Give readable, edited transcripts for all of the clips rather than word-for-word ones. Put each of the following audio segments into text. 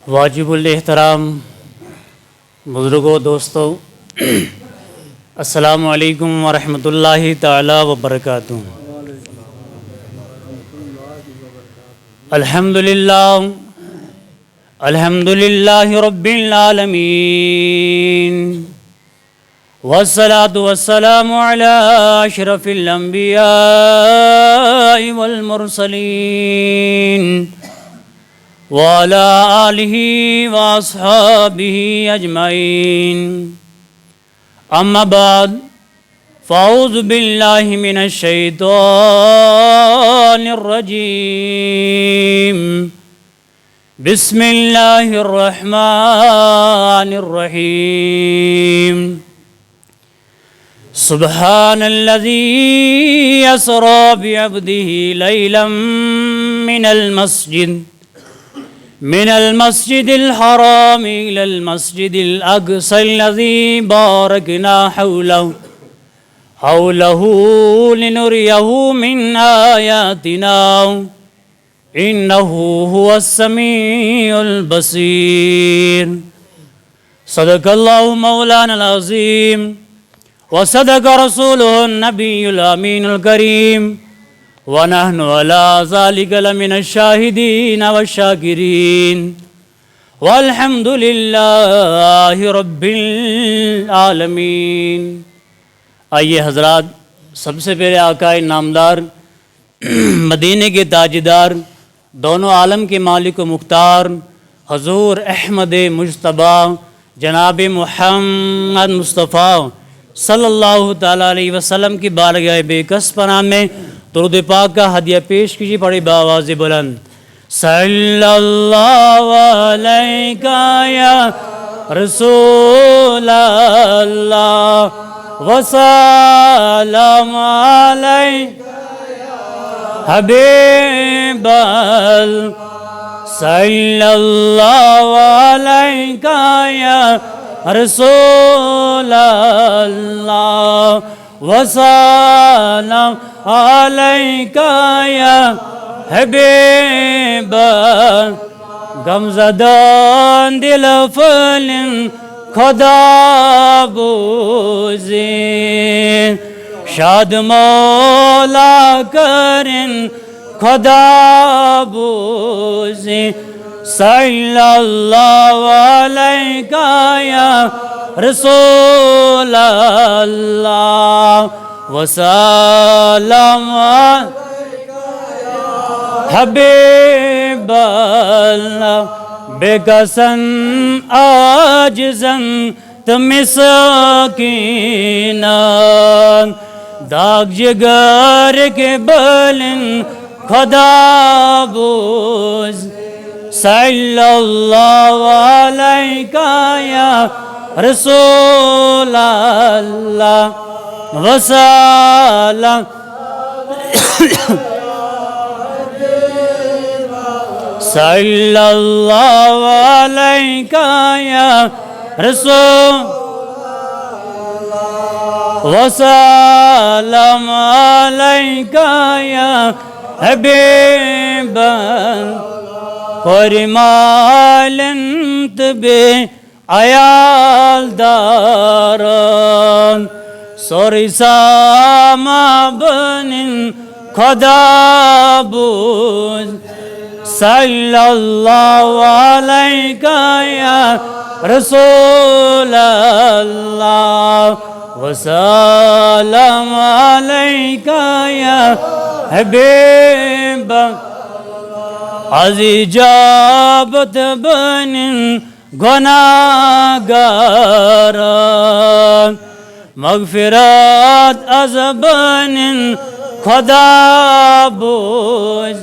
واجب الاحترام بزرگوں دوستوں، السلام علیکم ورحمۃ اللہ تعالی وبرکاتہ۔ الحمد للہ رب العالمین، والصلاة والسلام علی اشرف الانبیاء والمرسلین وعلى آلہ واصحابہ اجمعین، اما بعد فاعوذ باللہ من الشیطان الرجیم، بسم اللہ الرحمن الرحیم۔ سبحان الذی اسری بعبدہ لیلا من المسجد الحرام إلى المسجد الأقصى الذي باركنا حوله لنريه من آياتنا إنه هو السميع البصير۔ صدق الله مولانا العظيم وصدق رسوله النبي الأمين الكريم، ونحن على ذلك لمن الشاهدين والشاكرين، والحمد لله رب العالمین۔ آئیے حضرات، سب سے پہلے آقا نامدار، مدینے کے تاجدار، دونوں عالم کے مالک و مختار حضور احمد مجتبیٰ جناب محمد مصطفیٰ صلی اللہ تعالیٰ علیہ وسلم کی بارگاہ بے کس پناہ میں درود پاک کا ہدیہ پیش کیجیے، پڑھی بآواز بلند۔ صلی اللہ علیہ یا رسول اللہ وسلم علیہ حبیب اللہ، صلی اللہ علیہ یا رسول اللہ وسلم علیکہ یا حبیب، غمزدان دل فلن خدا بوزین، شاد مولا کرن خدا بوزین، صلی اللہ علیکہ یا رسول اللہ وسلم حبیب اللہ، بے کسن آجزن تمسکینان، داغ جگر کے بلن خدا بوز، صلی اللہ علیکہ یا رسول اللہ وسلم، صلی اللہ علیکہ یا رسول وسلم علیکہ یا حبیب، قرمالنت بے عیال داران، سوری ساما بنن خدا بوز، صلی اللہ علیکہ یا رسول اللہ وسلم علیکہ یا حبیب، عزی جابت بنن گناہگاران، مغفرت از بنن خدا بوز،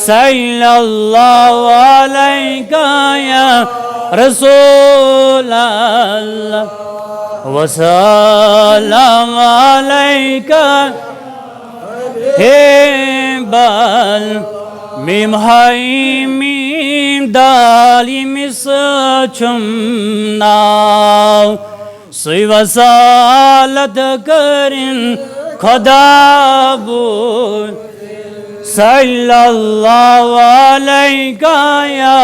صلی اللہ علیکہ یا رسول اللہ وسلم علیکہ حبیب اللہ، میم ہائی میم دالی مس چھمناو، سوی وصالت کرن خدا بود، صلی اللہ علیہ یا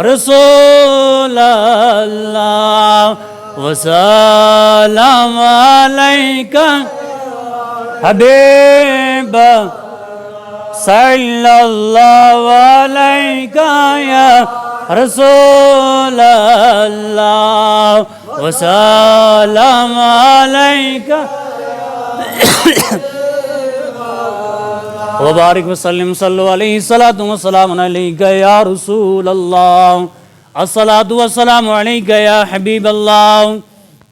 رسول اللہ وسلام علیکہ حبیب صلی اللہ علیکہ یا رسول اللہ وسلام علیکہ وبارک وسلم صلی علیہ الصلاۃ والسلام علیکہ یا رسول اللہ الصلاۃ والسلام علیکہ یا حبیب اللہ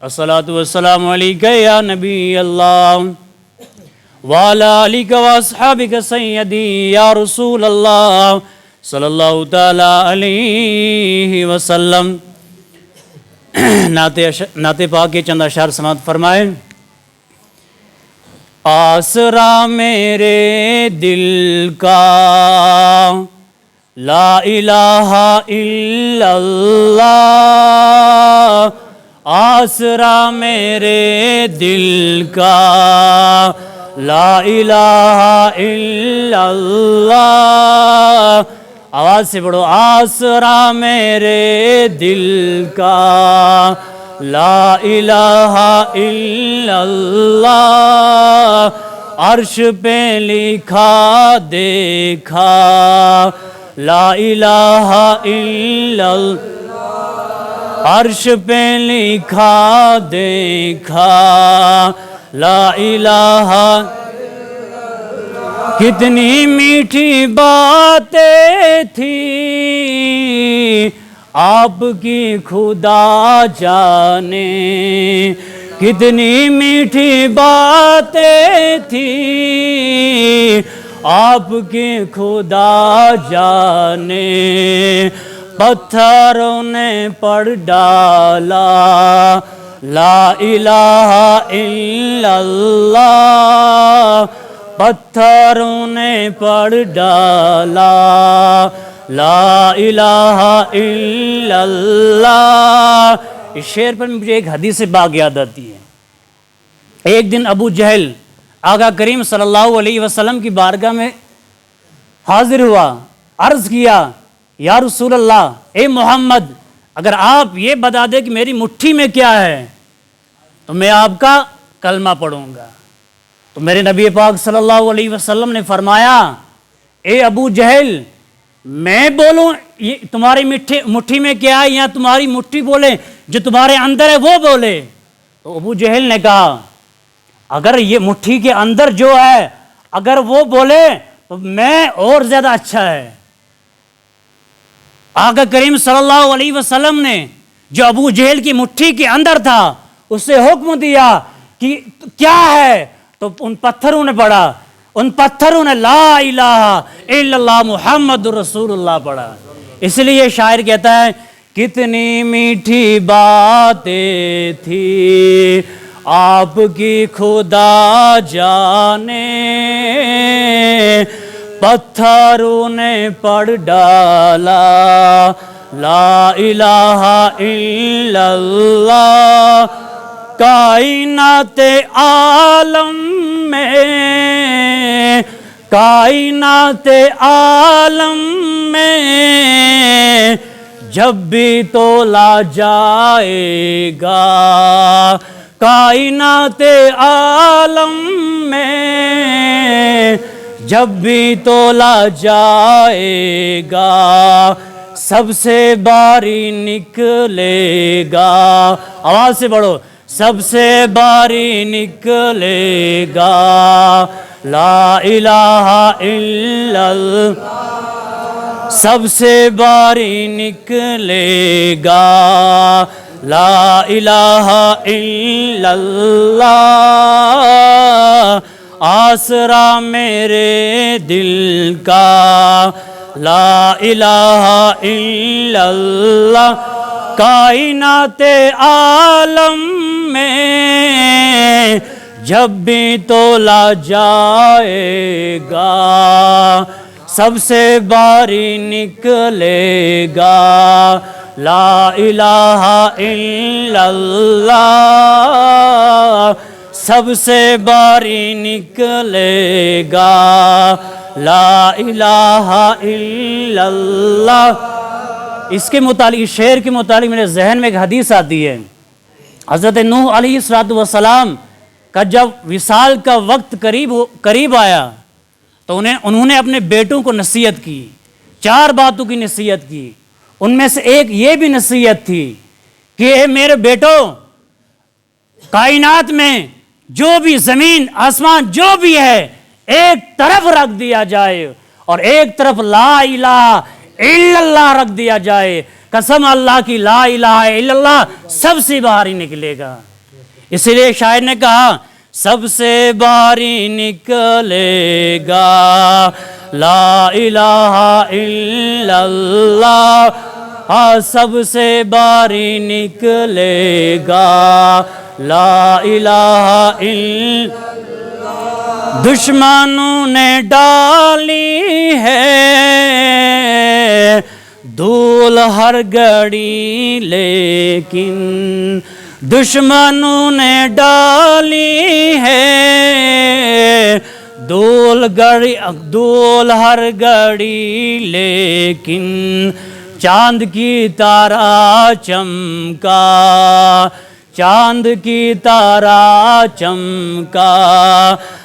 الصلاۃ والسلام علیکہ یا نبی اللہ وعلی آلک واصحابک سیدی یا رسول اللہ صلی اللہ تعالی علیہ وسلم۔ نعت پاک کے چند اشعار سماعت فرمائیں۔ آسرا میرے دل کا لا الہ الا اللہ، آسرا میرے دل کا لا الہ الا اللہ، آواز سے پڑھو، آسرا میرے دل کا لا الہ الا اللہ، عرش پہ لکھا دیکھا لا الہ الا اللہ، عرش پہ لکھا دیکھا لا الہ، کتنی میٹھی باتیں تھی آپ کی خدا جانے، کتنی میٹھی باتیں تھی آپ کی خدا جانے، پتھروں نے پڑھ ڈالا لا الہ الا اللہ، پتھروں نے پڑھ ڈالا لا الہ الا اللہ۔ اس شعر پر مجھے ایک حدیث پاک یاد آتی ہے۔ ایک دن ابو جہل آقا کریم صلی اللہ علیہ وسلم کی بارگاہ میں حاضر ہوا، عرض کیا یا رسول اللہ، اے محمد، اگر آپ یہ بتا دیں کہ میری مٹھی میں کیا ہے تو میں آپ کا کلمہ پڑھوں گا۔ تو میرے نبی پاک صلی اللہ علیہ وسلم نے فرمایا، اے ابو جہل، میں بولوں یہ تمہاری مٹھی میں کیا ہے یا تمہاری مٹھی بولے جو تمہارے اندر ہے وہ بولے؟ تو ابو جہل نے کہا، اگر یہ مٹھی کے اندر جو ہے اگر وہ بولے تو میں اور زیادہ اچھا ہے۔ آقا کریم صلی اللہ علیہ وسلم نے جو ابو جہل کی مٹھی کے اندر تھا اسے حکم دیا کہ کیا ہے، تو ان پتھروں نے پڑھا، ان پتھروں نے لا الہ الا اللہ محمد رسول اللہ پڑھا۔ اس لیے شاعر کہتا ہے، کتنی میٹھی باتیں تھی آپ کی خدا جانے، پتھروں نے پڑھ ڈالا لا الہ الا اللہ، کائنات عالم میں، کائنات عالم میں جب بھی تولا جائے گا، کائنات عالم میں جب بھی تولا جائے گا، سب سے باری نکلے گا، آواز سے پڑھو، سب سے باری نکلے گا لا الہ الا اللہ، سب سے باری نکلے گا لا الہ الا اللہ، آسرا میرے دل کا لا الہ الا اللہ، کائنات عالم میں جب بھی تولا جائے گا، سب سے باری نکلے گا لا الہ الا اللہ، سب سے باری نکلے گا لا الہ الا اللہ، اس کے متعلق، اس شعر کے متعلق میرے ذہن میں ایک حدیث آتی ہے۔ حضرت نوح علیہ السلام کا جب وصال کا وقت قریب آیا تو انہوں نے اپنے بیٹوں کو نصیحت کی، 4 باتوں کی نصیحت کی۔ ان میں سے ایک یہ بھی نصیحت تھی کہ اے میرے بیٹو، کائنات میں جو بھی زمین آسمان جو بھی ہے ایک طرف رکھ دیا جائے اور ایک طرف لا الہ الا اللہ رکھ دیا جائے، قسم اللہ کی لا الہ الا اللہ سب سے باہر ہی نکلے گا۔ اس لیے شاعر نے کہا سب سے باری نکلے گا لا الہ الا اللہ، سب سے باری نکلے گا لا الہ الا اللہ۔ دشمنوں نے ڈالی ہے دھول ہر گھڑی، لیکن دشمنوں نے ڈالی ہے دھول ہر گھڑی، لیکن چاند کی طرح چمکا، چاند کی طرح چمکا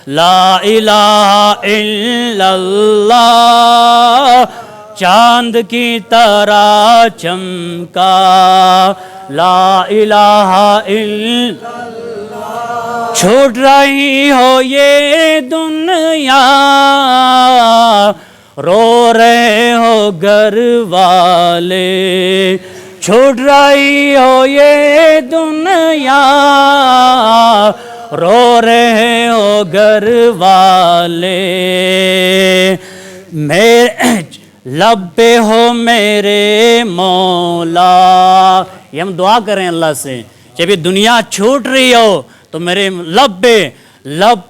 لا الہ الا اللہ، چاند کی طرح چمکا لا الہ الا اللہ۔ چھوٹ رہی ہو یہ دنیا، رو رہے ہو گھر والے، چھوٹ رہی ہو یہ دنیا، رو رہے ہو گھر والے، میرے لب پہ ہو میرے مولا۔ یہ ہم دعا کریں اللہ سے، جب یہ دنیا چھوٹ رہی ہو تو میرے لب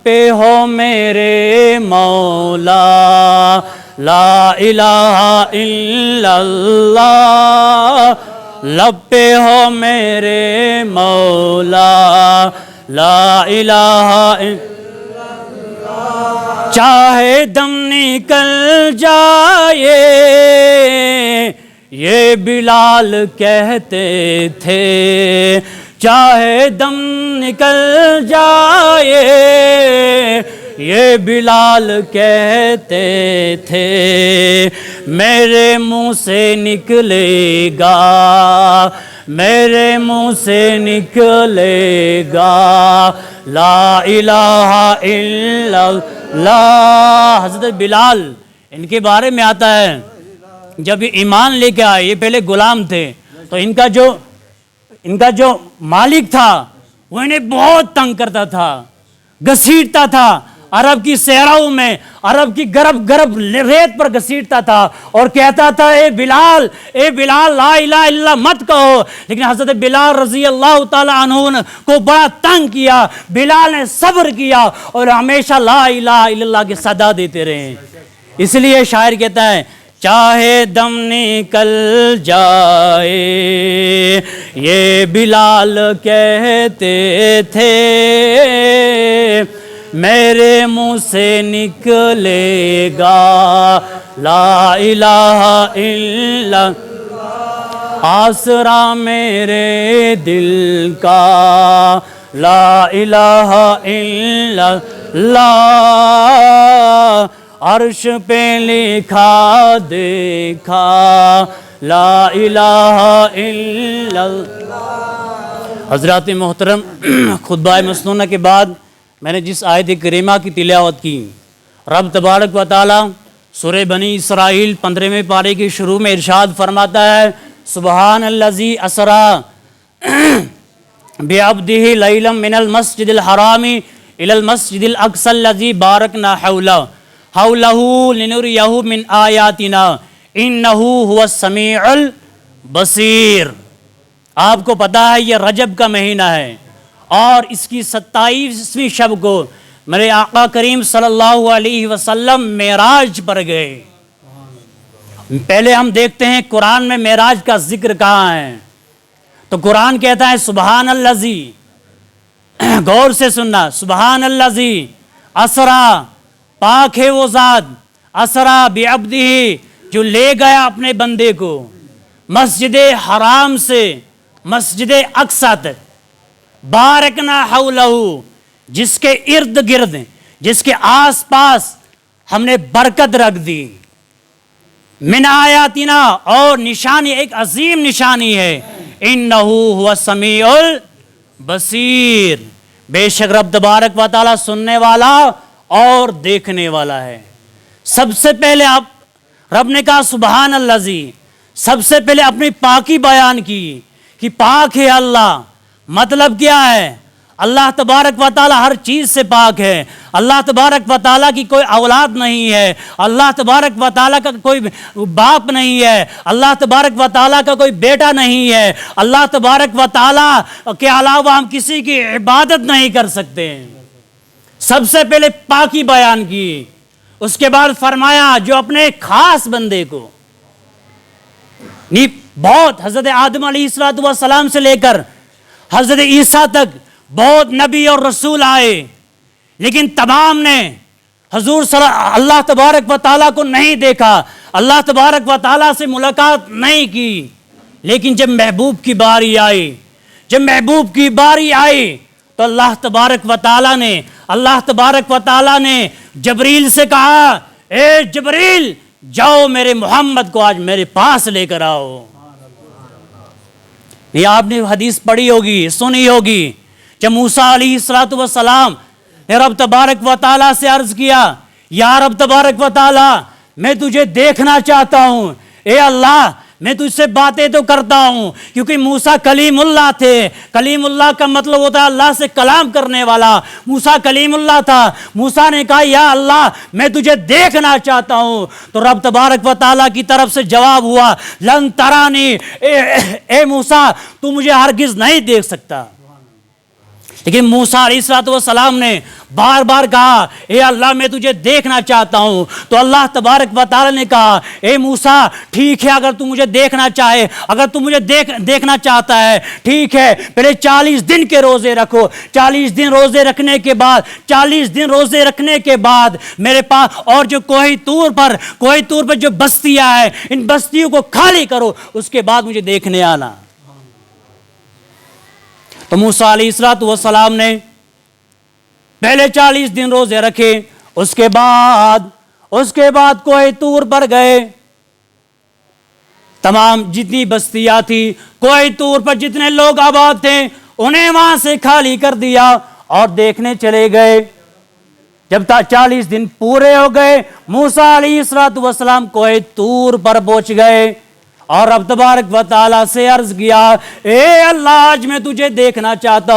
پہ ہو میرے مولا، لا الہ الا اللہ، لب پہ ہو میرے مولا، لا الہ الا اللہ۔ چاہے دم نکل جائے یہ بلال کہتے تھے، چاہے دم نکل جائے یہ بلال کہتے تھے، میرے منہ سے نکلے گا، میرے منہ سے نکلے گا لا الہ الا اللہ۔ حضرت بلال ان کے بارے میں آتا ہے جب یہ ایمان لے کے آئے، یہ پہلے غلام تھے، تو ان کا جو مالک تھا وہ انہیں بہت تنگ کرتا تھا، گھسیٹتا تھا، عرب کی صحراؤں میں عرب کی گرب ریت پر گھسیٹتا تھا اور کہتا تھا اے بلال لا الہ الا اللہ مت کہو، لیکن حضرت بلال رضی اللہ تعالیٰ عنہ کو بڑا تنگ کیا، بلال نے صبر کیا اور ہمیشہ لا الہ الا اللہ کے صدا دیتے رہے۔ اس لیے شاعر کہتا ہے چاہے دم نکل جائے یہ بلال کہتے تھے، میرے منہ سے نکلے گا لا الہ الا اللہ، آسرا میرے دل کا لا الہ الا اللہ، عرش پہ لکھا دیکھا لا الہ الا اللہ۔ حضرات محترم، خطبہ مسنونہ کے بعد میں نے جس آیت کریمہ کی تلاوت کی، رب تبارک و تعالی سورہ بنی اسرائیل 15ویں پارے کی شروع میں ارشاد فرماتا ہے سبحان الذی اسری بعبدہ لیلا من المسجد الحرام الی المسجد الاقصی الذی بارکنا حولہ لنریہ من آیاتنا انہ هو السمیع البصیر۔ آپ کو پتا ہے یہ رجب کا مہینہ ہے اور اس کی 27ویں شب کو میرے آقا کریم صلی اللہ علیہ وسلم معراج پر گئے۔ پہلے ہم دیکھتے ہیں قرآن میں معراج کا ذکر کہاں ہے، تو قرآن کہتا ہے سبحان الذی، غور سے سننا، سبحان الذی اسرا، پاک ہے وہ ذات، اسرا بعبدہ جو لے گیا اپنے بندے کو، مسجد حرام سے مسجد اقصی تک، بارکنا حولہ، جس کے ارد گرد، جس کے آس پاس ہم نے برکت رکھ دی، من آیاتنا، اور نشانی، ایک عظیم نشانی ہے، انہ هو السمیع البصیر، بے شک رب تبارک و تعالی سننے والا اور دیکھنے والا ہے۔ سب سے پہلے رب نے کہا سبحان الذی، سب سے پہلے اپنی پاکی بیان کی کہ پاک ہے اللہ۔ مطلب کیا ہے؟ اللہ تبارک و تعالی ہر چیز سے پاک ہے۔ اللہ تبارک و تعالی کی کوئی اولاد نہیں ہے، اللہ تبارک و تعالی کا کوئی باپ نہیں ہے، اللہ تبارک و تعالی کا کوئی بیٹا نہیں ہے، اللہ تبارک و تعالی کے علاوہ ہم کسی کی عبادت نہیں کر سکتے۔ سب سے پہلے پاکی بیان کی، اس کے بعد فرمایا جو اپنے خاص بندے کو، بہت حضرت آدم علیہ السلام سے لے کر حضرت عیسیٰ تک بہت نبی اور رسول آئے، لیکن تمام نے حضور اللہ تبارک و تعالیٰ کو نہیں دیکھا، اللہ تبارک و تعالیٰ سے ملاقات نہیں کی۔ لیکن جب محبوب کی باری آئی تو اللہ تبارک و تعالیٰ نے جبریل سے کہا، اے جبریل جاؤ میرے محمد کو آج میرے پاس لے کر آؤ۔ یہ آپ نے حدیث پڑھی ہوگی، سنی ہوگی، جب موسیٰ علیہ السلام نے رب تبارک و تعالیٰ سے عرض کیا، یا رب تبارک و تعالیٰ میں تجھے دیکھنا چاہتا ہوں، اے اللہ میں تجھ سے باتیں تو کرتا ہوں، کیونکہ موسیٰ کلیم اللہ تھے۔ کلیم اللہ کا مطلب ہوتا ہے اللہ سے کلام کرنے والا، موسیٰ کلیم اللہ تھا۔ موسیٰ نے کہا یا اللہ میں تجھے دیکھنا چاہتا ہوں، تو رب تبارک و تعالیٰ کی طرف سے جواب ہوا، لن ترانی، اے موسیٰ تو مجھے ہرگز نہیں دیکھ سکتا۔ لیکن موسیٰ علیہ السلام نے بار بار کہا، اے اللہ میں تجھے دیکھنا چاہتا ہوں، تو اللہ تبارک و تعالی نے کہا، اے موسیٰ ٹھیک ہے، اگر تو مجھے دیکھنا چاہے، اگر تو مجھے دیکھنا چاہتا ہے ٹھیک ہے، پہلے 40 دن کے روزے رکھو، 40 دن روزے رکھنے کے بعد میرے پاس، اور جو کوہ طور پر جو بستیاں ہیں ان بستیوں کو خالی کرو، اس کے بعد مجھے دیکھنے آنا۔ تو موسیٰ علیہ السلام نے پہلے 40 دن روزے رکھے، اس کے بعد کوہ طور پر گئے، تمام جتنی بستیاں تھی کوہ طور پر جتنے لوگ آباد تھے انہیں وہاں سے خالی کر دیا اور دیکھنے چلے گئے۔ جب 40 دن پورے ہو گئے، موسیٰ علیہ السلام کوہ طور پر پہنچ گئے اور رب تبارک و تعالیٰ سے عرض کیا، اے اللہ آج میں تجھے دیکھنا چاہتا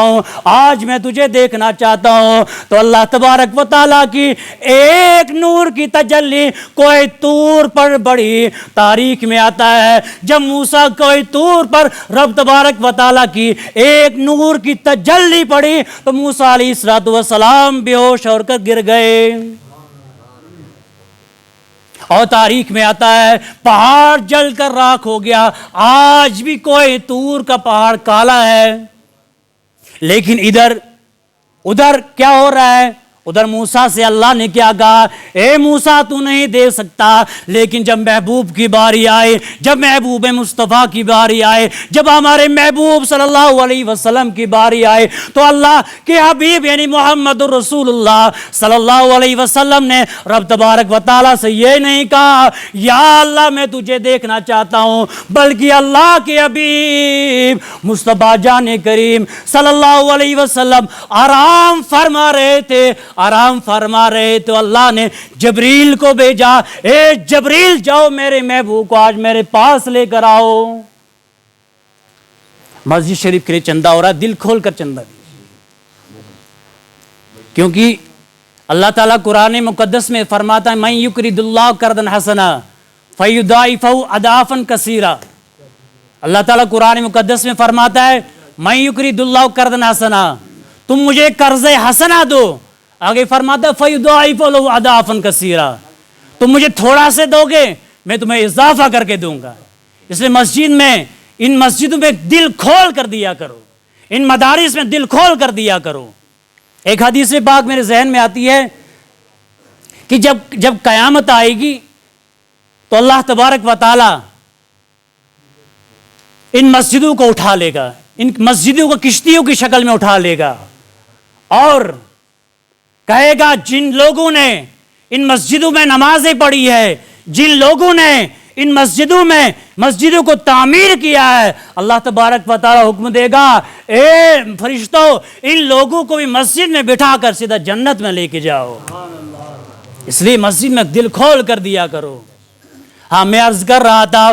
ہوں، تو اللہ تبارک و تعالیٰ کی ایک نور کی تجلی کوہ طور پر بڑی تاریخ میں آتا ہے۔ جب موسیٰ کوہ طور پر رب تبارک و تعالیٰ کی ایک نور کی تجلی پڑی تو موسیٰ علیہ السلام بے ہوش ہو کر گر گئے۔ اور تاریخ میں آتا ہے پہاڑ جل کر راکھ ہو گیا، آج بھی کوہ طور کا پہاڑ کالا ہے۔ لیکن ادھر کیا ہو رہا ہے؟ ادھر موسیٰ سے اللہ نے کیا کہا، اے موسیٰ تو نہیں دیکھ سکتا، لیکن جب محبوب کی باری آئے، جب محبوب مصطفیٰ کی باری آئے، جب ہمارے محبوب صلی اللہ علیہ وسلم کی باری آئے تو اللہ کے حبیب یعنی محمد رسول اللہ صلی اللہ علیہ وسلم نے رب تبارک و تعالیٰ سے یہ نہیں کہا یا اللہ میں تجھے دیکھنا چاہتا ہوں، بلکہ اللہ کے حبیب مصطفیٰ جان کریم صلی اللہ علیہ وسلم آرام فرما رہے تو اللہ نے جبریل کو بھیجا، اے جبریل جاؤ میرے محبوب کو آج میرے پاس لے کر آؤ۔ مسجد شریف کے لیے چندہ ہو رہا ہے، دل کھول کر چندہ کیونکہ اللہ تعالیٰ قرآن مقدس میں فرماتا ہے من یقرض اللہ قرضا حسنا فیضاعفہ اضعافا کثیرا۔ اللہ تعالیٰ قرآن مقدس میں فرماتا ہے من یقرض اللہ قرضا حسنا، تم مجھے قرض حسنا دو، آگے فرماتا ہے فیضاعفہ لہ اضعافا کثیرا، تم مجھے تھوڑا سے دو گے میں تمہیں اضافہ کر کے دوں گا۔ اس لیے مسجد میں، ان مسجدوں میں دل کھول کر دیا کرو، ان مدارس میں دل کھول کر دیا کرو۔ ایک حدیث پاک میرے ذہن میں آتی ہے کہ جب قیامت آئے گی تو اللہ تبارک و تعالی ان مسجدوں کو اٹھا لے گا، ان مسجدوں کو کشتیوں کی شکل میں اٹھا لے گا اور کہے گا جن لوگوں نے ان مسجدوں میں نمازیں پڑھی ہے، جن لوگوں نے ان مسجدوں کو تعمیر کیا ہے، اللہ تبارک و تعالی حکم دے گا اے فرشتوں ان لوگوں کو بھی مسجد میں بٹھا کر سیدھا جنت میں لے کے جاؤ۔ اس لیے مسجد میں دل کھول کر دیا کرو۔ ہاں میں عرض کر رہا تھا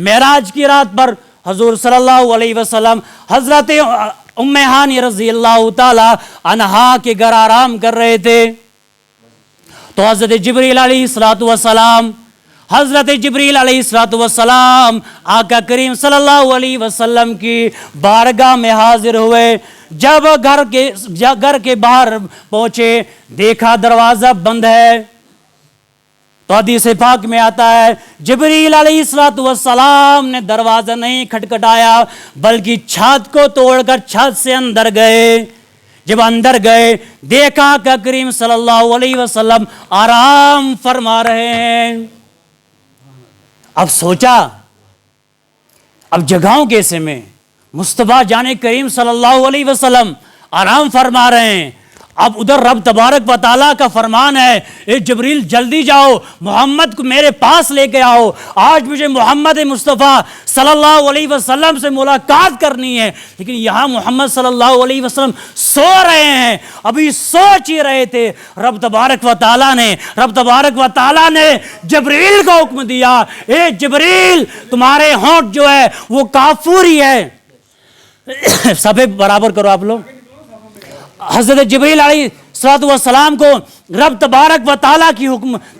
معراج کی رات پر حضور صلی اللہ علیہ وسلم حضرت ام ہانی رضی اللہ تعالی عنہا کے گھر آرام کر رہے تھے، تو حضرت جبریل علیہ السلام آقا کریم صلی اللہ علیہ وسلم کی بارگاہ میں حاضر ہوئے۔ جب گھر کے باہر پہنچے دیکھا دروازہ بند ہے، تو حدیث پاک میں آتا ہے جبریل علیہ السلام نے دروازہ نہیں کھٹکھٹایا بلکہ چھت کو توڑ کر چھت سے اندر گئے۔ جب اندر گئے دیکھا کہ کریم صلی اللہ علیہ وسلم آرام فرما رہے ہیں۔ اب سوچا اب جگہوں کیسے میں، مصطفیٰ جان کریم صلی اللہ علیہ وسلم آرام فرما رہے ہیں، اب ادھر رب تبارک و تعالیٰ کا فرمان ہے اے جبریل جلدی جاؤ محمد کو میرے پاس لے کے آؤ، آج مجھے محمد مصطفیٰ صلی اللہ علیہ وسلم سے ملاقات کرنی ہے۔ لیکن یہاں محمد صلی اللہ علیہ وسلم سو رہے ہیں، ابھی سوچ ہی رہے تھے، رب تبارک و تعالیٰ نے جبریل کو حکم دیا اے جبریل تمہارے ہونٹ جو ہے وہ کافوری ہے۔ سبے برابر کرو آپ لوگ۔ حضرت جبریل علیہ السلام کو رب تبارک و تعالیٰ کی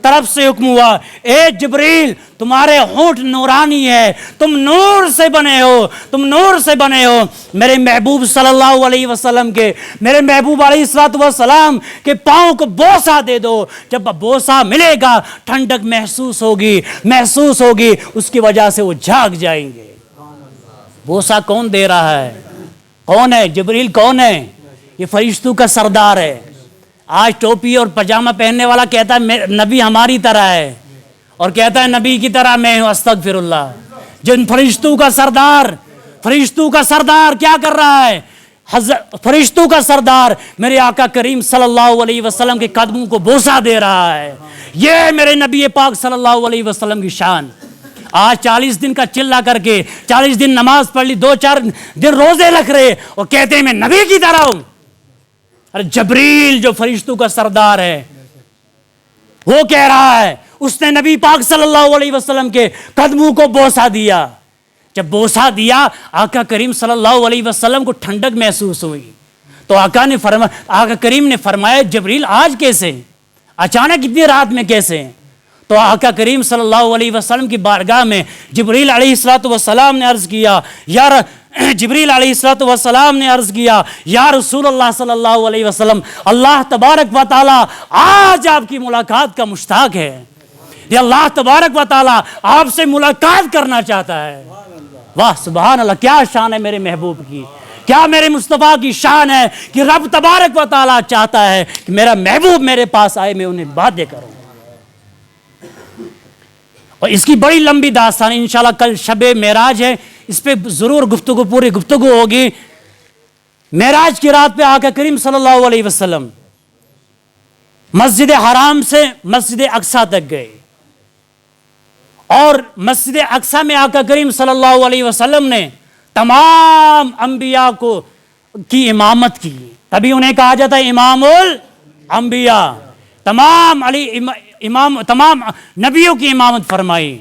طرف سے حکم ہوا اے جبریل تمہارے ہونٹ نورانی ہے، تم نور سے بنے ہو، میرے محبوب صلی اللہ علیہ وسلم کے، میرے محبوب علیہ السلام کے پاؤں کو بوسہ دے دو۔ جب بوسہ ملے گا ٹھنڈک محسوس ہوگی، اس کی وجہ سے وہ جاگ جائیں گے۔ بوسہ کون دے رہا ہے؟ کون ہے؟ جبریل کون ہے؟ یہ فرشتوں کا سردار ہے۔ آج ٹوپی اور پاجامہ پہننے والا کہتا ہے نبی ہماری طرح ہے، اور کہتا ہے نبی کی طرح میں ہوں، استغفر اللہ۔ جن فرشتوں کا سردار کیا کر رہا ہے؟ فرشتوں کا سردار میرے آقا کریم صلی اللہ علیہ وسلم کے قدموں کو بوسہ دے رہا ہے۔ یہ میرے نبی پاک صلی اللہ علیہ وسلم کی شان۔ آج 40 دن کا چلا کر کے 40 دن نماز پڑھ لی، 2-4 دن روزے رکھ رہے اور کہتے ہیں میں نبی کی طرح ہوں۔ ارے جبریل جو فرشتوں کا سردار ہے وہ کہہ رہا ہے، اس نے نبی پاک صلی اللہ علیہ وسلم کے قدموں کو بوسہ دیا۔ جب بوسہ دیا آقا کریم صلی اللہ علیہ وسلم کو ٹھنڈک محسوس ہوئی، تو آقا کریم نے فرمایا جبریل آج کیسے، اچانک اتنی رات میں کیسے؟ تو آقا کریم صلی اللہ علیہ وسلم کی بارگاہ میں جبریل علیہ السلام نے عرض کیا یا رسول اللہ صلی اللہ علیہ وسلم اللہ تبارک و تعالی آج آپ کی ملاقات کا مشتاق ہے، یہ اللہ تبارک و تعالی آپ سے ملاقات کرنا چاہتا ہے۔ واہ سبحان اللہ، کیا شان ہے میرے محبوب کی، کیا میرے مصطفیٰ کی شان ہے کہ رب تبارک و تعالی چاہتا ہے کہ میرا محبوب میرے پاس آئے، میں انہیں باتیں کروں۔ اور اس کی بڑی لمبی داستان، انشاءاللہ کل شب معراج ہے، اس پہ ضرور پوری گفتگو ہوگی۔ معراج کی رات پہ آقا کریم صلی اللہ علیہ وسلم مسجد حرام سے مسجد اقصی تک گئے، اور مسجد اقصی میں آقا کریم صلی اللہ علیہ وسلم نے تمام انبیاء کی امامت کی، تبھی انہیں کہا جاتا ہے امام الانبیاء، تمام نبیوں کی امامت فرمائی۔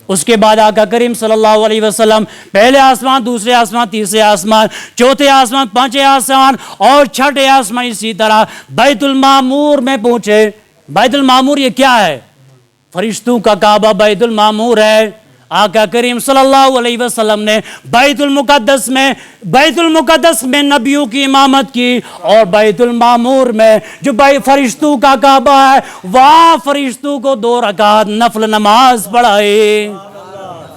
اس کے بعد آقا کریم صلی اللہ علیہ وسلم پہلے آسمان، دوسرے آسمان، تیسرے آسمان، چوتھے آسمان، پانچویں آسمان اور چھٹے آسمان، اسی طرح بیت المعمور میں پہنچے۔ بیت المعمور یہ کیا ہے؟ فرشتوں کا کعبہ بیت المعمور ہے۔ آقا کریم صلی اللہ علیہ وسلم نے بیت المقدس میں نبیوں کی امامت کی، اور بیت المعمور میں جو فرشتوں کا کعبہ ہے وہاں فرشتوں کو 2 رکعت نفل نماز پڑھائے۔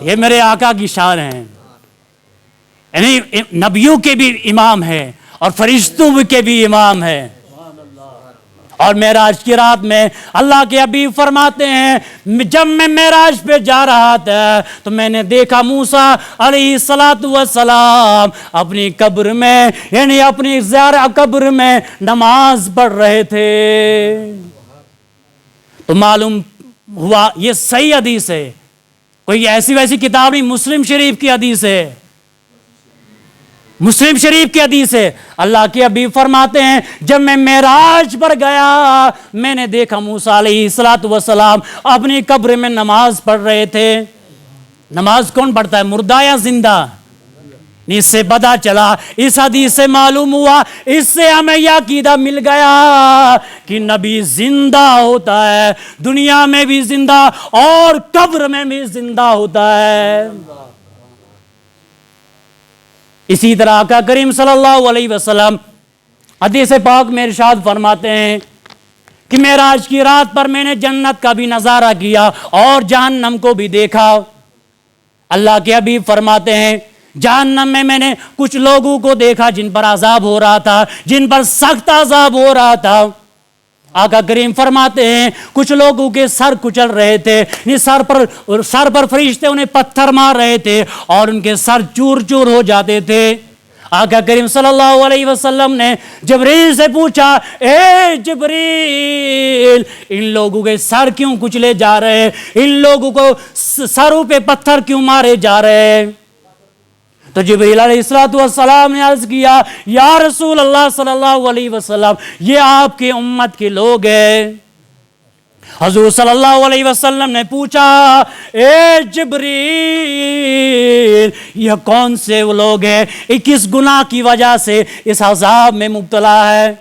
یہ میرے آقا کی شان ہے، یعنی نبیوں کے بھی امام ہے اور فرشتوں کے بھی امام ہے۔ اور معراج کی رات میں اللہ کے حبیب فرماتے ہیں جب میں معراج پہ جا رہا تھا تو میں نے دیکھا موسیٰ علیہ السلام اپنی قبر میں یعنی اپنی زیارہ قبر میں نماز پڑھ رہے تھے۔ تو معلوم ہوا یہ صحیح حدیث ہے، کوئی ایسی ویسی کتاب نہیں، مسلم شریف کی حدیث ہے، مسلم شریف کی حدیث ہے۔ اللہ کے حبیب فرماتے ہیں جب میں معراج پر گیا میں نے دیکھا موسیٰ علیہ السلام اپنی قبر میں نماز پڑھ رہے تھے۔ نماز کون پڑھتا ہے، مردہ یا زندہ؟ اس سے پتہ چلا، اس حدیث سے معلوم ہوا، اس سے ہمیں یہ عقیدہ مل گیا کہ نبی زندہ ہوتا ہے، دنیا میں بھی زندہ اور قبر میں بھی زندہ ہوتا ہے۔ اسی طرح آقا کریم صلی اللہ علیہ وسلم حدیث پاک میں ارشاد فرماتے ہیں کہ معراج کی رات پر میں نے جنت کا بھی نظارہ کیا اور جہنم کو بھی دیکھا۔ اللہ کے حبیب فرماتے ہیں جہنم میں نے کچھ لوگوں کو دیکھا جن پر عذاب ہو رہا تھا، جن پر سخت عذاب ہو رہا تھا۔ آقا کریم فرماتے ہیں کچھ لوگوں کے سر کچل رہے تھے، سر پر فرشتے انہیں پتھر مار رہے تھے اور ان کے سر چور چور ہو جاتے تھے۔ آقا کریم صلی اللہ علیہ وسلم نے جبریل سے پوچھا، اے جبریل ان لوگوں کے سر کیوں کچلے جا رہے ہیں، ان لوگوں کو سروں پہ پتھر کیوں مارے جا رہے ہیں؟ تو جبریل علیہ السلام نے عرض کیا، یا رسول اللہ صلی اللہ علیہ وسلم یہ آپ کی امت کے لوگ ہیں۔ حضور صلی اللہ علیہ وسلم نے پوچھا، اے جبریل یہ کون سے وہ لوگ ہیں، کس گناہ کی وجہ سے اس عذاب میں مبتلا ہے؟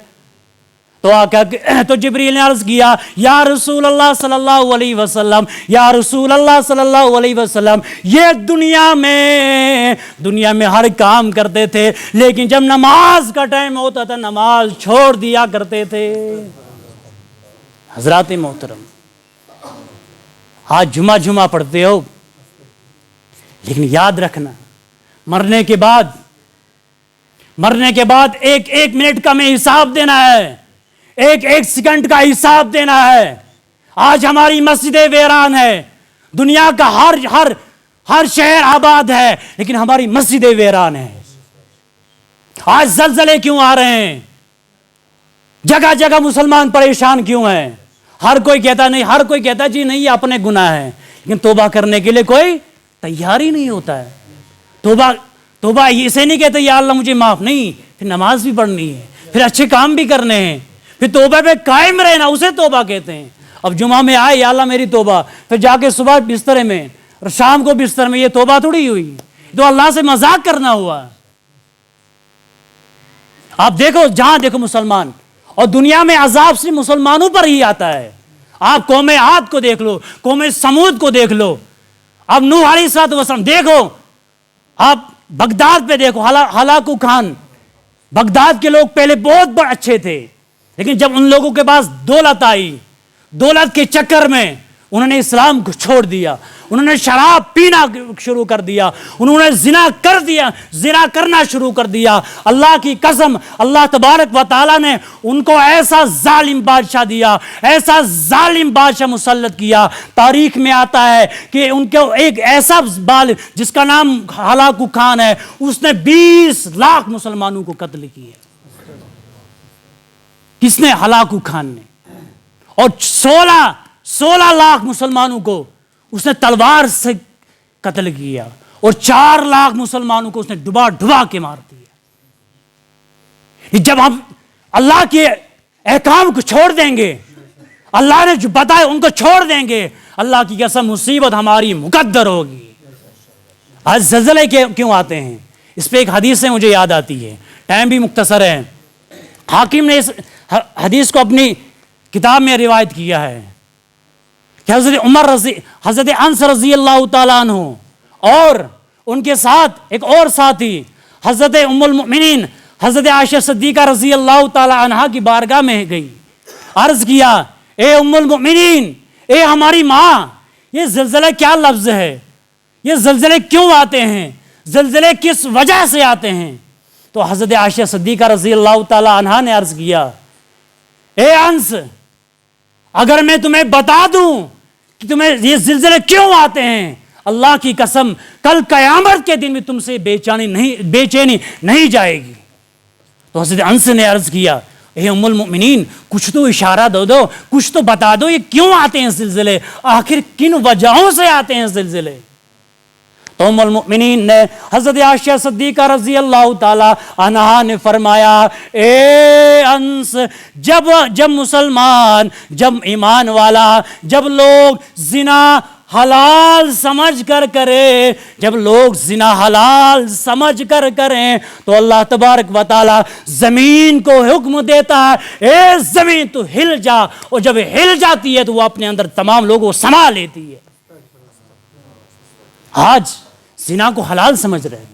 تو جبریل نے عرض کیا، یا رسول اللہ صلی اللہ علیہ وسلم، یا رسول اللہ صلی اللہ علیہ وسلم یہ دنیا میں ہر کام کرتے تھے لیکن جب نماز کا ٹائم ہوتا تھا نماز چھوڑ دیا کرتے تھے۔ حضرات محترم، آج جمعہ پڑھتے ہو لیکن یاد رکھنا مرنے کے بعد ایک منٹ کا میں حساب دینا ہے، ایک سیکنڈ کا حساب دینا ہے۔ آج ہماری مسجدیں ویران ہے، دنیا کا ہر شہر آباد ہے لیکن ہماری مسجدیں ویران ہیں۔ آج زلزلے کیوں آ رہے ہیں، جگہ جگہ مسلمان پریشان کیوں ہیں؟ ہر کوئی کہتا جی نہیں یہ اپنے گناہ ہیں، لیکن توبہ کرنے کے لیے کوئی تیار ہی نہیں ہوتا ہے۔ توبہ اسے نہیں کہتے یا اللہ مجھے معاف، نہیں، پھر نماز بھی پڑھنی ہے، پھر اچھے کام بھی کرنے ہیں، پھر توبہ پہ قائم رہنا، اسے توبہ کہتے ہیں۔ اب جمعہ میں آئے یا اللہ میری توبہ، پھر جا کے صبح بستر میں اور شام کو بستر میں، یہ توبہ تھوڑی ہوئی، تو اللہ سے مذاق کرنا ہوا۔ آپ دیکھو جہاں دیکھو مسلمان، اور دنیا میں عذاب صرف مسلمانوں پر ہی آتا ہے۔ آپ قوم عاد کو دیکھ لو، قوم سمود کو دیکھ لو، اب نوح علیہ السلام دیکھو، آپ بغداد پہ دیکھو، ہلاکو خان، بغداد کے لوگ پہلے بہت اچھے تھے لیکن جب ان لوگوں کے پاس دولت آئی، دولت کے چکر میں انہوں نے اسلام کو چھوڑ دیا، انہوں نے شراب پینا شروع کر دیا، انہوں نے زنا کرنا شروع کر دیا۔ اللہ کی قسم، اللہ تبارک و تعالیٰ نے ان کو ایسا ظالم بادشاہ دیا، ایسا ظالم بادشاہ مسلط کیا۔ تاریخ میں آتا ہے کہ ان کو ایک ایسا جس کا نام ہلاکو خان ہے، اس نے 20 لاکھ مسلمانوں کو قتل کیے۔ کس نے؟ ہلاکو خان نے۔ اور 16 لاکھ مسلمانوں کو اس نے تلوار سے قتل کیا اور 4 لاکھ مسلمانوں کو اس نے ڈبا کے مار دیا۔ جب ہم اللہ کے احکام کو چھوڑ دیں گے، اللہ نے جو بتایا ان کو چھوڑ دیں گے، اللہ کی قسم مصیبت ہماری مقدر ہوگی۔ آج زلزلے کیوں آتے ہیں؟ اس پہ ایک حدیث سے مجھے یاد آتی ہے، ٹائم بھی مختصر ہے۔ حاکم نے اس حدیث کو اپنی کتاب میں روایت کیا ہے کہ حضرت انس رضی اللہ تعالیٰ عنہ اور ان کے ساتھ ایک اور ساتھی حضرت ام المؤمنین حضرت عائشہ صدیقہ رضی اللہ تعالیٰ عنہ کی بارگاہ میں گئی، عرض کیا، اے ام المؤمنین، اے ہماری ماں، یہ زلزلہ کیا لفظ ہے؟ یہ زلزلے کیوں آتے ہیں؟ زلزلے کس وجہ سے آتے ہیں؟ تو حضرت عائشہ صدیقہ رضی اللہ تعالیٰ عنہ نے عرض کیا، اے انس، اگر میں تمہیں بتا دوں کہ تمہیں یہ زلزلے کیوں آتے ہیں، اللہ کی قسم کل قیامت کے دن بھی تم سے بے چینی نہیں جائے گی۔ تو حضرت انس نے عرض کیا، اے ام المؤمنین، کچھ تو اشارہ دو، کچھ تو بتا دو، یہ کیوں آتے ہیں زلزلے، آخر کن وجہوں سے آتے ہیں زلزلے؟ تو ام المؤمنین نے حضرت عائشہ صدیقہ رضی اللہ تعالی عنہا نے فرمایا، اے انس، جب مسلمان، جب ایمان والا، جب لوگ زنا حلال سمجھ کر کرے، جب لوگ زنا حلال سمجھ کر کریں، تو اللہ تبارک و تعالی زمین کو حکم دیتا ہے، اے زمین تو ہل جا، اور جب ہل جاتی ہے تو وہ اپنے اندر تمام لوگوں کو سما لیتی ہے۔ آج زنا کو حلال سمجھ رہے ہیں،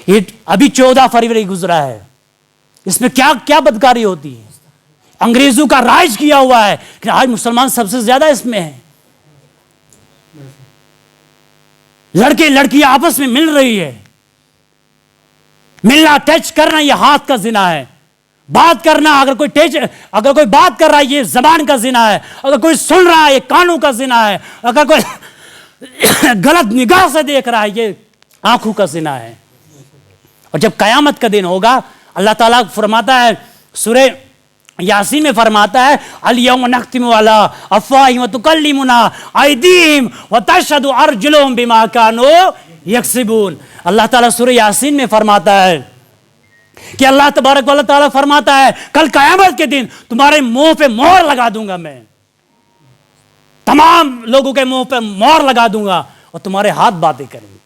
یہ ابھی 14 فروری گزرا ہے، اس میں کیا بدکاری ہوتی ہے؟ انگریزوں کا رائج کیا ہوا ہے کہ آج مسلمان سب سے زیادہ اس میں ہیں۔ لڑکے لڑکیاں آپس میں مل رہی ہے، ملنا، ٹچ کرنا یہ ہاتھ کا زنا ہے، بات کرنا، اگر کوئی بات کر رہا ہے یہ زبان کا زنا ہے، اگر کوئی سن رہا ہے یہ کانوں کا زنا ہے، اگر کوئی غلط نگاہ سے دیکھ رہا ہے یہ آنکھوں کا زنا ہے۔ اور جب قیامت کا دن ہوگا، اللہ تعالیٰ فرماتا ہے، سورہ یاسین میں فرماتا ہے، الیوم نختم علی افواہہم وتکلمنا ایدیہم وتشہد ارجلہم بما کانوا یکسبون۔ اللہ تعالیٰ سورہ یاسین میں فرماتا ہے کہ اللہ تبارک و تعالیٰ فرماتا ہے، کل قیامت کے دن تمہارے منہ پہ مہر لگا دوں گا، میں تمام لوگوں کے منہ پہ مہر لگا دوں گا، اور تمہارے ہاتھ باتیں کریں گے،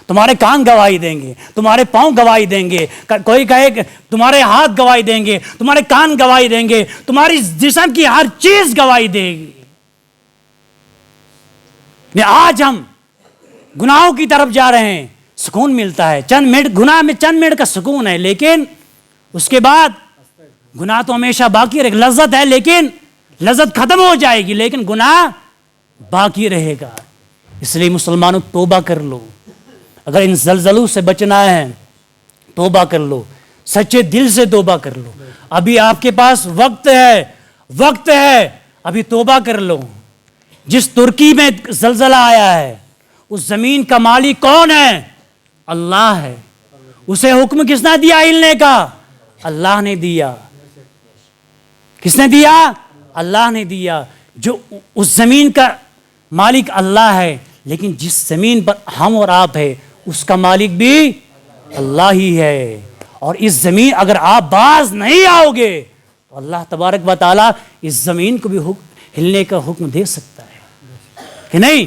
تمہارے کان گواہی دیں گے، تمہارے پاؤں گواہی دیں گے، کوئی کہے کہ تمہارے ہاتھ گواہی دیں گے، تمہارے کان گواہی دیں گے، تمہاری جسم کی ہر چیز گواہی دے گی۔ آج ہم گناہوں کی طرف جا رہے ہیں، سکون ملتا ہے، چند منٹ گناہ میں، چند منٹ کا سکون ہے، لیکن اس کے بعد گناہ تو ہمیشہ باقی رہے گا، لذت ہے لیکن لذت ختم ہو جائے گی، لیکن گناہ باقی رہے گا۔ اس لیے مسلمانوں توبہ کر لو، اگر ان زلزلوں سے بچنا ہے توبہ کر لو، سچے دل سے توبہ کر لو، ابھی آپ کے پاس وقت ہے، ابھی توبہ کر لو۔ جس ترکی میں زلزلہ آیا ہے اس زمین کا مالک کون ہے؟ اللہ ہے، اسے حکم کس نے دیا ہلنے کا؟ اللہ نے دیا۔ کس نے دیا؟ اللہ نے دیا۔ جو اس زمین کا مالک اللہ ہے، لیکن جس زمین پر ہم اور آپ ہیں اس کا مالک بھی اللہ ہی ہے، اور اس زمین اگر آپ باز نہیں آؤ گے تو اللہ تبارک و تعالیٰ اس زمین کو بھی ہلنے کا حکم دے سکتا ہے کہ نہیں؟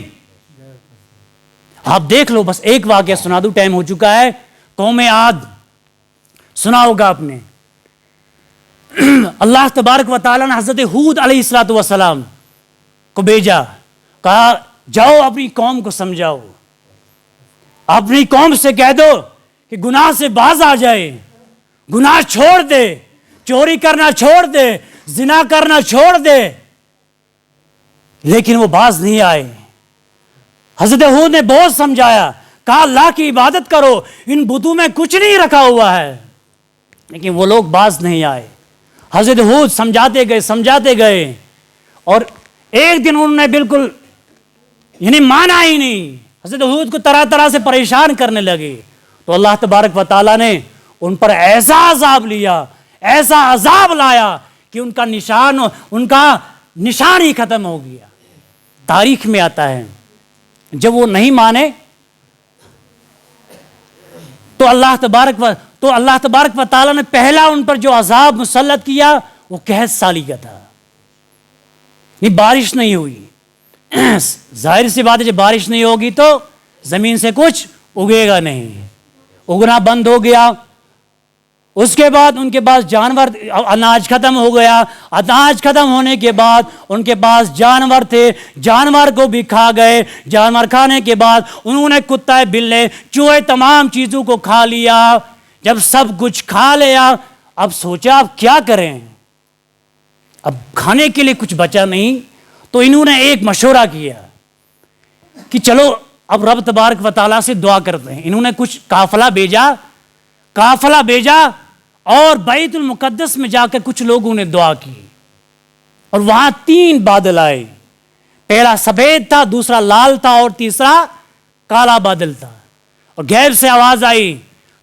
آپ دیکھ لو، بس ایک واقعہ سنا دوں، ٹائم ہو چکا ہے۔ قوم عاد سنا ہوگا آپ نے، اللہ تبارک و تعالیٰ نے حضرت ہود علیہ السلام کو بھیجا، کہا جاؤ اپنی قوم کو سمجھاؤ، اپنی قوم سے کہہ دو کہ گناہ سے باز آ جائے، گناہ چھوڑ دے، چوری کرنا چھوڑ دے، زنا کرنا چھوڑ دے، لیکن وہ باز نہیں آئے۔ حضرت ہود نے بہت سمجھایا، کہا اللہ کی عبادت کرو، ان بتوں میں کچھ نہیں رکھا ہوا ہے، لیکن وہ لوگ باز نہیں آئے۔ حضرت ہود سمجھاتے گئے، اور ایک دن انہوں نے بالکل مانا ہی نہیں، حضرت ہود کو طرح طرح سے پریشان کرنے لگے، تو اللہ تبارک و تعالیٰ نے ان پر ایسا عذاب لایا کہ ان کا نشان ہی ختم ہو گیا۔ تاریخ میں آتا ہے جب وہ نہیں مانے تو اللہ تبارک و تعالیٰ نے پہلا ان پر جو عذاب مسلط کیا وہ قحط سالی کا تھا۔ یہ بارش نہیں ہوئی، ظاہر سی بات ہے جب بارش نہیں ہوگی تو زمین سے کچھ اگے گا نہیں، اگنا بند ہو گیا۔ اس کے بعد ان کے پاس اناج ختم ہو گیا، اناج ختم ہونے کے بعد ان کے پاس جانور تھے، جانور کو بھی کھا گئے، جانور کھانے کے بعد انہوں نے کتے، بلے، چوہے تمام چیزوں کو کھا لیا۔ جب سب کچھ کھا لیا اب سوچا اب کیا کریں، اب کھانے کے لیے کچھ بچا نہیں، تو انہوں نے ایک مشورہ کیا کہ چلو اب رب تبارک و تعالیٰ سے دعا کرتے ہیں۔ انہوں نے کچھ قافلہ بھیجا اور بیت المقدس میں جا کر کچھ لوگوں نے دعا کی اور وہاں 3 بادل آئے. پہلا سفید تھا, دوسرا لال تھا اور تیسرا کالا بادل تھا. اور غیب سے آواز آئی,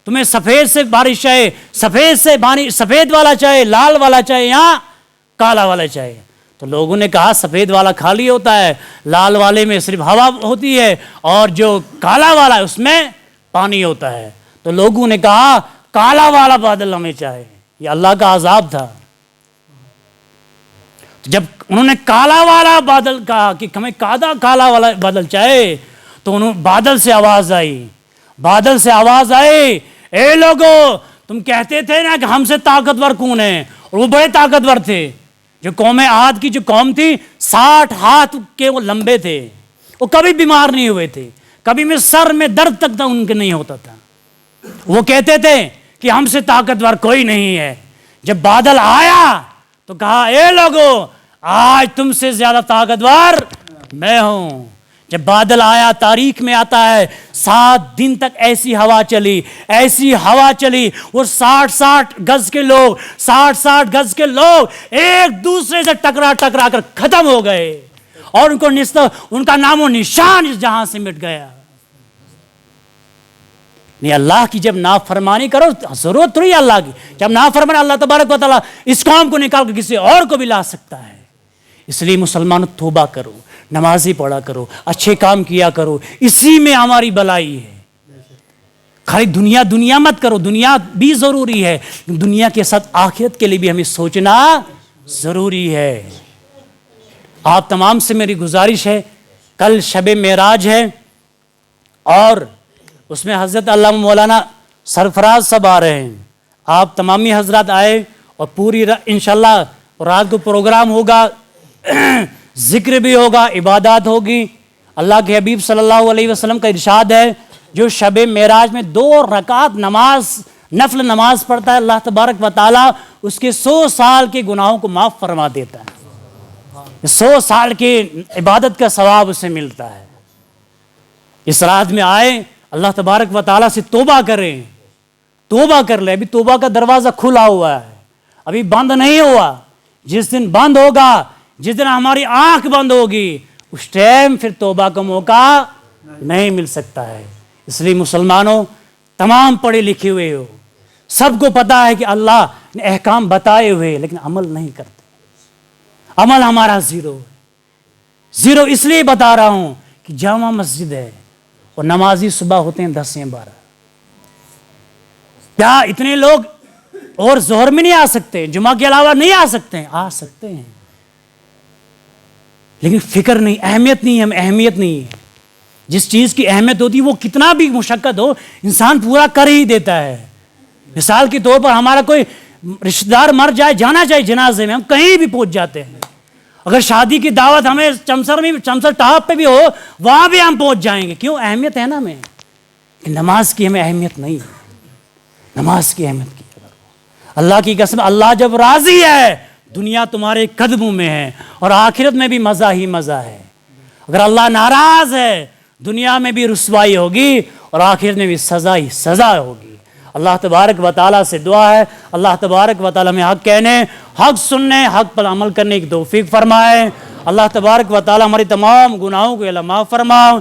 تمہیں سفید سے بارش چاہے, سفید والا چاہے, لال والا چاہے یا کالا والا چاہے. تو لوگوں نے کہا سفید والا خالی ہوتا ہے, لال والے میں صرف ہوا ہوتی ہے, اور جو کالا والا ہے اس میں پانی ہوتا ہے. تو لوگوں نے کہا کالا والا بادل ہمیں چاہے. یہ اللہ کا عذاب تھا. جب انہوں نے کالا والا بادل کہا کہ ہمیں کالا والا بادل چاہے, تو بادل سے آواز آئی, اے لوگو, تم کہتے تھے نا کہ ہم سے طاقتور کون ہے, اور وہ بڑے طاقتور تھے. جو قوم عاد کی جو قوم تھی 60 ہاتھ کے وہ لمبے تھے, وہ کبھی بیمار نہیں ہوئے تھے, کبھی میں سر میں درد تک ان کے نہیں ہوتا تھا. وہ کہتے تھے کہ ہم سے طاقتور کوئی نہیں ہے. جب بادل آیا تو کہا اے لوگو, آج تم سے زیادہ طاقتور میں ہوں. جب بادل آیا, تاریخ میں آتا ہے 7 دن تک ایسی ہوا چلی, وہ 60 گز کے لوگ ایک دوسرے سے ٹکرا کر ختم ہو گئے, اور ان کا نام و نشان اس جہاں سے مٹ گیا. نہیں, اللہ کی جب نافرمانی کرو, ضرورت تھوڑی اللہ کی, جب نافرمانی اللہ تبارک و تعالیٰ اس قوم کو نکال کے کسی اور کو بھی لا سکتا ہے. اس لیے مسلمانوں توبہ کرو, نمازی پڑھا کرو, اچھے کام کیا کرو, اسی میں ہماری بلائی ہے. خالی دنیا مت کرو, دنیا بھی ضروری ہے, دنیا کے ساتھ آخرت کے لیے بھی ہمیں سوچنا ضروری ہے. آپ تمام سے میری گزارش ہے, کل شب معراج ہے اور اس میں حضرت علامہ مولانا سرفراز صاحب آ رہے ہیں. آپ تمامی حضرات آئے, اور پوری انشاءاللہ رات کو پروگرام ہوگا, ذکر بھی ہوگا, عبادات ہوگی. اللہ کے حبیب صلی اللہ علیہ وسلم کا ارشاد ہے, جو شب معراج میں 2 رکعت نفل نماز پڑھتا ہے, اللہ تبارک و تعالیٰ اس کے 100 سال کے گناہوں کو معاف فرما دیتا ہے. 100 سال کی عبادت کا ثواب اسے ملتا ہے. اس رات میں آئے, اللہ تبارک و تعالیٰ سے توبہ کریں, توبہ کر لیں. ابھی توبہ کا دروازہ کھلا ہوا ہے, ابھی بند نہیں ہوا. جس دن بند ہوگا, جس دن ہماری آنکھ بند ہوگی, اس ٹائم پھر توبہ کا موقع نہیں مل سکتا ہے. اس لیے مسلمانوں, تمام پڑھے لکھے ہوئے ہو, سب کو پتا ہے کہ اللہ نے احکام بتائے ہوئے, لیکن عمل نہیں کرتے. عمل ہمارا زیرو اس لیے بتا رہا ہوں کہ جامع مسجد ہے اور نمازی صبح ہوتے ہیں 10 یا 12. کیا اتنے لوگ اور ظہر میں نہیں آ سکتے, جمعہ کے علاوہ نہیں آ سکتے؟ آ سکتے ہیں, لیکن فکر نہیں, اہمیت نہیں ہے. جس چیز کی اہمیت ہوتی ہے وہ کتنا بھی مشقت ہو, انسان پورا کر ہی دیتا ہے. مثال کے طور پر ہمارا کوئی رشتہ دار مر جائے, جانا چاہے جنازے میں, ہم کہیں بھی پہنچ جاتے ہیں. اگر شادی کی دعوت ہمیں چمسر ٹاپ پہ بھی ہو, وہاں بھی ہم پہنچ جائیں گے. کیوں؟ اہمیت ہے نا ہمیں. نماز کی ہمیں اہمیت نہیں ہے. نماز کی اہمیت کی اللہ کی قسم, اللہ جب راضی ہے دنیا تمہارے قدموں میں ہے, اور آخرت میں بھی مزہ ہی مزہ ہے. اگر اللہ ناراض ہے دنیا میں بھی رسوائی ہوگی اور آخرت میں بھی سزا ہی سزا ہوگی. اللہ تبارک و تعالیٰ سے دعا ہے, اللہ تبارک و تعالیٰ میں حق کہنے, حق سننے, حق پر عمل کرنے کی توفیق فرمائے. اللہ تبارک و تعالیٰ ہماری تمام گناہوں کو معاف فرمائے.